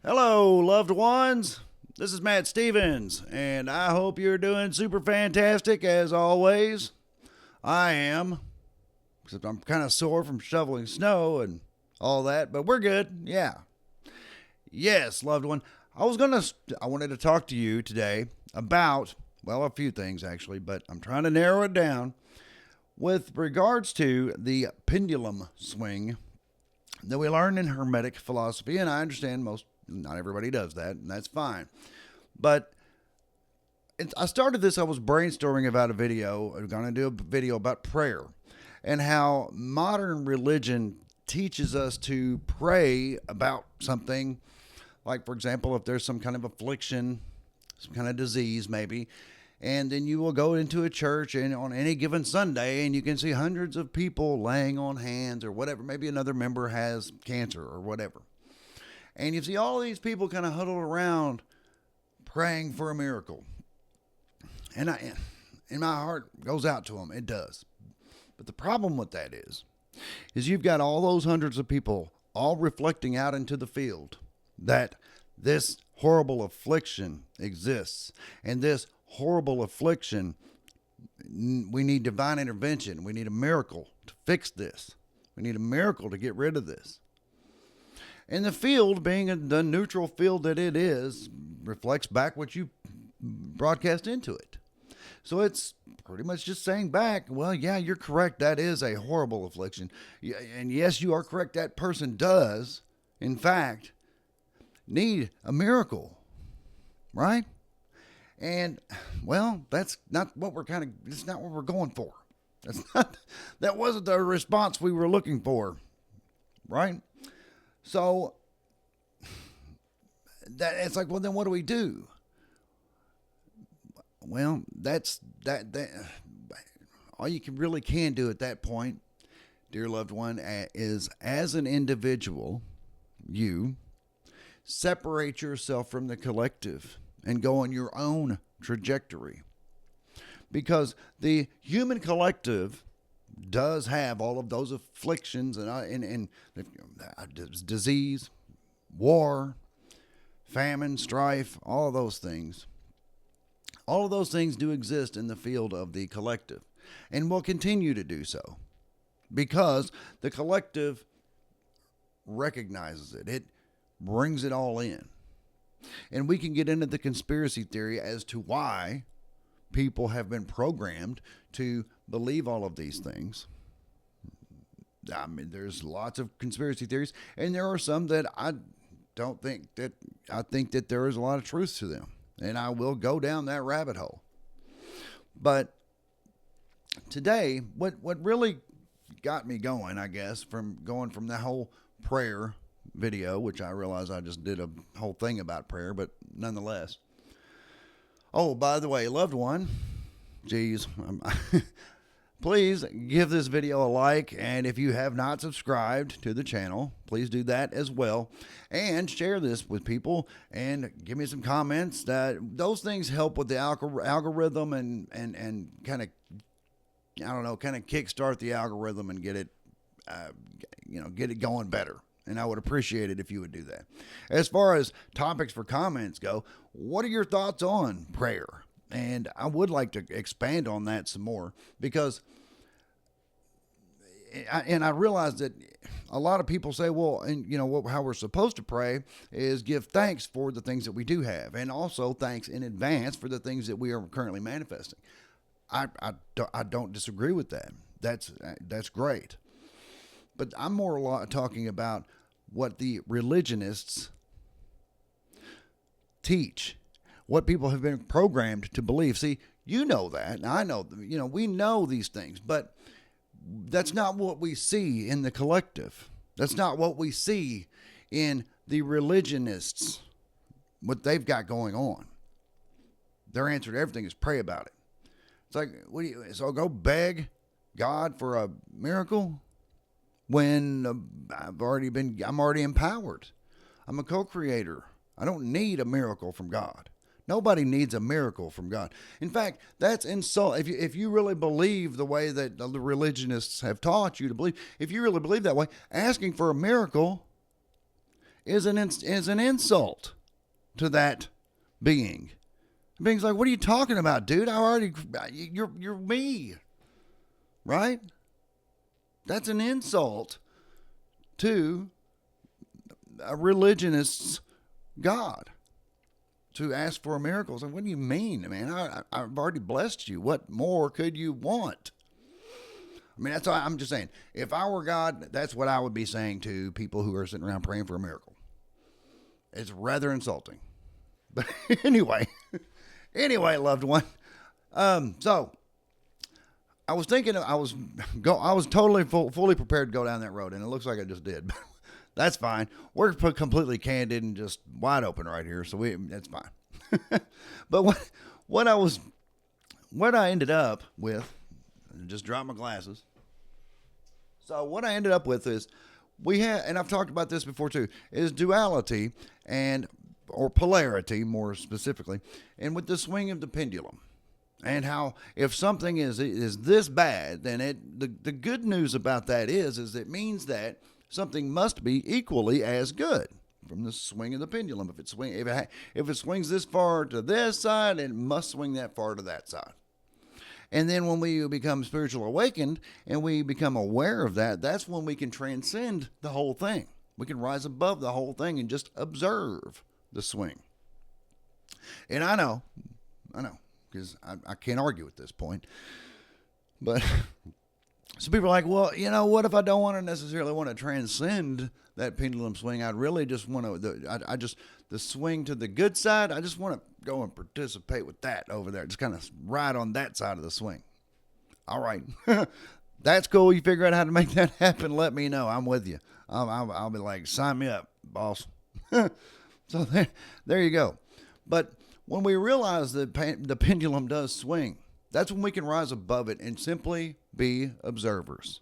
Hello, loved ones. This is Matt Stevens, and I hope you're doing super fantastic as always. I am, except I'm kind of sore from shoveling snow and all that, but we're good. Yeah. Yes, loved one. I wanted to talk to you today about, well, a few things actually, but I'm trying to narrow it down with regards to the pendulum swing that we learn in Hermetic philosophy, and I understand not everybody does that, and that's fine. But I started this, I was brainstorming about a video. I'm going to do a video about prayer and how modern religion teaches us to pray about something. Like, for example, if there's some kind of affliction, some kind of disease maybe, and then you will go into a church and on any given Sunday and you can see hundreds of people laying on hands or whatever. Maybe another member has cancer or whatever. And you see all of these people kind of huddled around praying for a miracle. And my heart goes out to them. It does. But the problem with that is you've got all those hundreds of people all reflecting out into the field that this horrible affliction exists. And this horrible affliction, we need divine intervention. We need a miracle to fix this. We need a miracle to get rid of this. And the field, being the neutral field that it is, reflects back what you broadcast into it. So it's pretty much just saying back, well, yeah, you're correct. That is a horrible affliction. And yes, you are correct. That person does, in fact, need a miracle, right? And, well, that's not what it's not what we're going for. That wasn't the response we were looking for, right? So that it's like, well, then what do we do? Well, that all you really can do at that point, dear loved one, is as an individual, you separate yourself from the collective and go on your own trajectory. Because the human collective does have all of those afflictions and disease, war, famine, strife, all of those things. All of those things do exist in the field of the collective and will continue to do so because the collective recognizes it. It brings it all in. And we can get into the conspiracy theory as to why people have been programmed to believe all of these things. I mean, there's lots of conspiracy theories, and there are some that I think that there is a lot of truth to them, and I will go down that rabbit hole. But today, what really got me going, I guess, from the whole prayer video, which I realize I just did a whole thing about prayer, but nonetheless. Oh, by the way, loved one, geez, please give this video a like, and if you have not subscribed to the channel, please do that as well, and share this with people, and give me some comments. Those things help with the algorithm and kind of, I don't know, kind of kickstart the algorithm and get it, get it going better. And I would appreciate it if you would do that. As far as topics for comments go, what are your thoughts on prayer? And I would like to expand on that some more because I realize that a lot of people say, well, and how we're supposed to pray is give thanks for the things that we do have, and also thanks in advance for the things that we are currently manifesting. I don't disagree with that. That's great. But I'm more talking about what the religionists teach, what people have been programmed to believe. See, you know that, and I know, we know these things, but that's not what we see in the collective. That's not what we see in the religionists, what they've got going on. Their answer to everything is pray about it. It's like, so go beg God for a miracle? When I'm already empowered. I'm a co-creator. I don't need a miracle from God. Nobody needs a miracle from God. In fact, that's insult. If you really believe the way that the religionists have taught you to believe, if you really believe that way, asking for a miracle is an insult to that being. The being's like, what are you talking about, dude? You're me, right? That's an insult to a religionist's God to ask for miracles. And what do you mean, man? I've already blessed you. What more could you want? I mean, that's all I'm just saying. If I were God, that's what I would be saying to people who are sitting around praying for a miracle. It's rather insulting. But anyway, loved one. So I was thinking, I was totally fully prepared to go down that road, and it looks like I just did. That's fine. We're completely candid and just wide open right here, so that's fine. But what I ended up with, just dropped my glasses. So what I ended up with is and I've talked about this before too, is duality or polarity more specifically, and with the swing of the pendulum. And how if something is this bad, then the good news about that is it means that something must be equally as good from the swing of the pendulum. If it swings this far to this side, it must swing that far to that side. And then when we become spiritual awakened and we become aware of that, that's when we can transcend the whole thing. We can rise above the whole thing and just observe the swing. And I know, because I can't argue at this point. But some people are like, well, what if I don't necessarily want to transcend that pendulum swing? I'd really just want to, the swing to the good side, I just want to go and participate with that over there. Just kind of ride on that side of the swing. All right. That's cool. You figure out how to make that happen, let me know. I'm with you. I'll be like, sign me up, boss. So there you go. But when we realize that the pendulum does swing, that's when we can rise above it and simply be observers.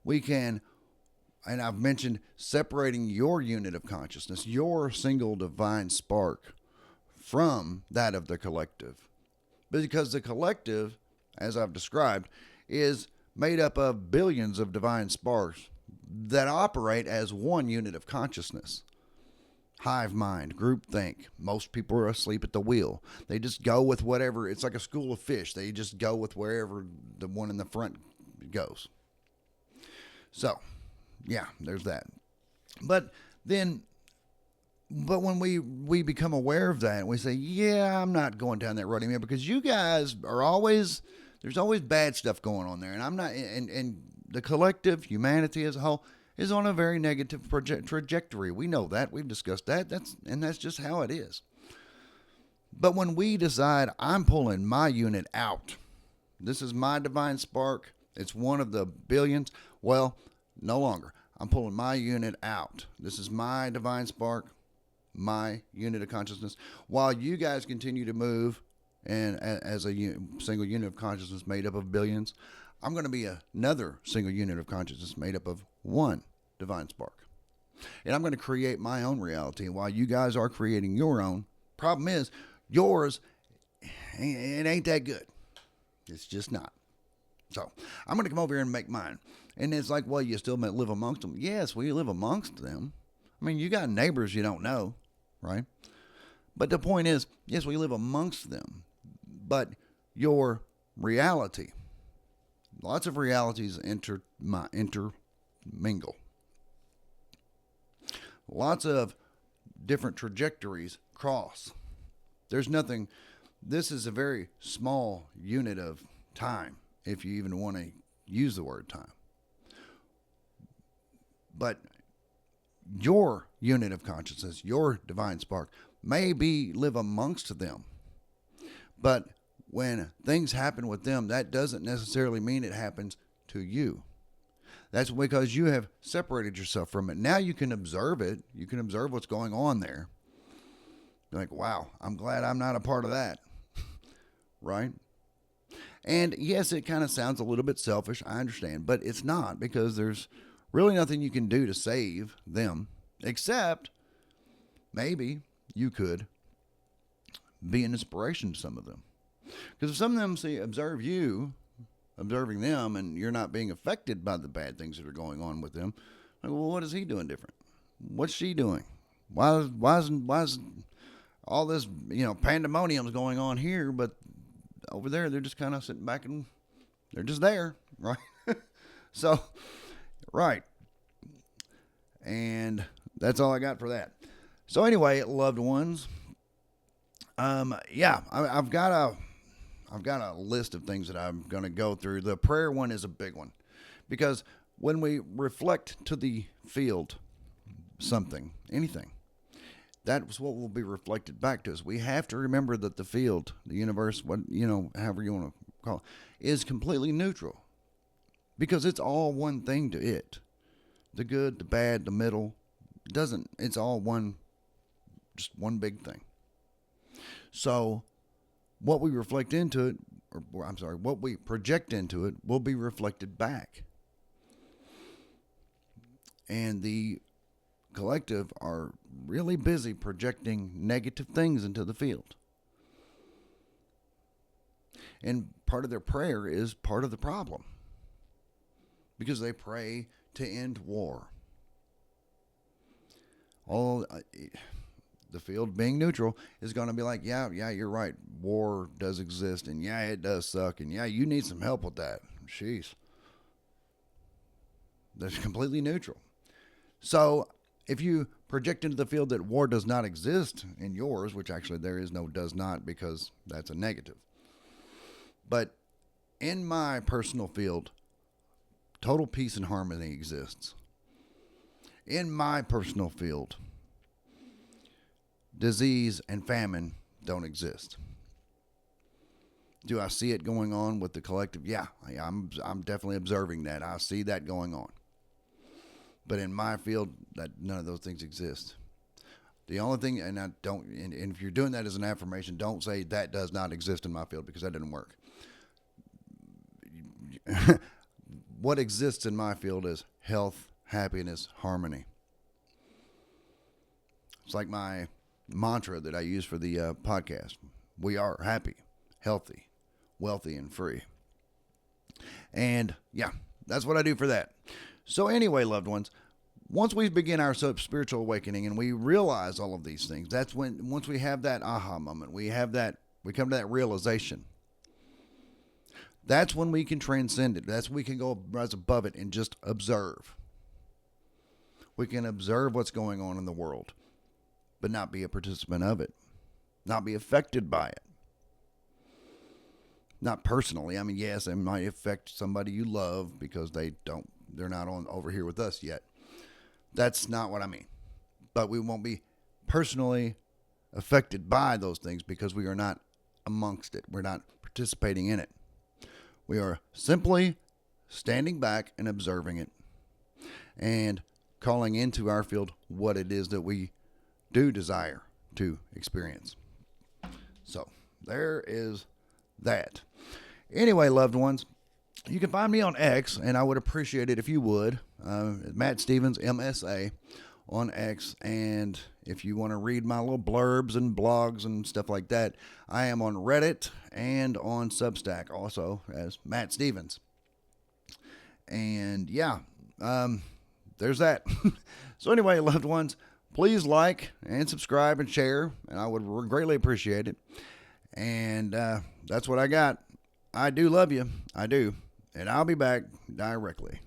We can, and I've mentioned separating your unit of consciousness, your single divine spark, from that of the collective. Because the collective, as I've described, is made up of billions of divine sparks that operate as one unit of consciousness. Hive mind, group think. Most people are asleep at the wheel. They just go with whatever. It's like a school of fish. They just go with wherever the one in the front goes. So, yeah, there's that. But when we become aware of that, we say, yeah, I'm not going down that road anymore, because you guys there's always bad stuff going on there. And I'm not, and the collective, humanity as a whole, is on a very negative trajectory. We know that. We've discussed that. That's just how it is. But when we decide, I'm pulling my unit out, this is my divine spark, it's one of the billions, well, no longer. I'm pulling my unit out. This is my divine spark, my unit of consciousness, while you guys continue to move and as a single unit of consciousness made up of billions. I'm going to be another single unit of consciousness made up of one divine spark. And I'm going to create my own reality while you guys are creating your own. Problem is, yours, it ain't that good. It's just not. So I'm going to come over here and make mine. And it's like, well, you still live amongst them. Yes, we live amongst them. I mean, you got neighbors you don't know, right? But the point is, yes, we live amongst them. But your reality, lots of realities intermingle. Lots of different trajectories cross. There's nothing. This is a very small unit of time, if you even want to use the word time. But your unit of consciousness, your divine spark, may live amongst them. But when things happen with them, that doesn't necessarily mean it happens to you. That's because you have separated yourself from it. Now you can observe it. You can observe what's going on there. You're like, wow, I'm glad I'm not a part of that. Right? And yes, it kind of sounds a little bit selfish. I understand. But it's not, because there's really nothing you can do to save them, except maybe you could be an inspiration to some of them. Because if some of them observing them, and you're not being affected by the bad things that are going on with them, like, well, what is he doing different? What's she doing? Why is all this, pandemonium's going on here, but over there they're just kind of sitting back and they're just there, right? So, right. And that's all I got for that. So anyway, loved ones, I've got a list of things that I'm going to go through. The prayer one is a big one because when we reflect to the field something, anything, that's what will be reflected back to us. We have to remember that the field, the universe, however you want to call it, is completely neutral because it's all one thing to it. The good, the bad, the middle, it's all just one big thing. So what we reflect into it, what we project into it will be reflected back. And the collective are really busy projecting negative things into the field. And part of their prayer is part of the problem. Because they pray to end war. The field being neutral is going to be like, yeah, you're right. War does exist, and yeah, it does suck, and yeah, you need some help with that. Jeez. That's completely neutral. So if you project into the field that war does not exist in yours, which actually there is no does not because that's a negative. But in my personal field, total peace and harmony exists. In my personal field, disease and famine don't exist. Do I see it going on with the collective? Yeah, I'm definitely observing that. I see that going on. But in my field, none of those things exist. The only thing, and if you're doing that as an affirmation, don't say that does not exist in my field because that didn't work. What exists in my field is health, happiness, harmony. It's like my mantra that I use for the podcast. We are happy, healthy, wealthy, and free. And yeah, that's what I do for that. So anyway, loved ones, once we begin our spiritual awakening and we realize all of these things, that's when, once we have that aha moment, we come to that realization. That's when we can transcend it. That's when we can go rise above it and just observe. We can observe what's going on in the world, but not be a participant of it, not be affected by it. Not personally. I mean, yes, it might affect somebody you love because they're not on over here with us yet. That's not what I mean. But we won't be personally affected by those things because we are not amongst it. We're not participating in it. We are simply standing back and observing it and calling into our field what it is that we do desire to experience. So there is that. Anyway, loved ones, you can find me on X, and I would appreciate it if you would. Matt Stevens, MSA, on X. And if you want to read my little blurbs and blogs and stuff like that, I am on Reddit and on Substack also as Matt Stevens. And yeah, there's that. So anyway, loved ones, please like and subscribe and share, and I would greatly appreciate it. And that's what I got. I do love you. I do. And I'll be back directly.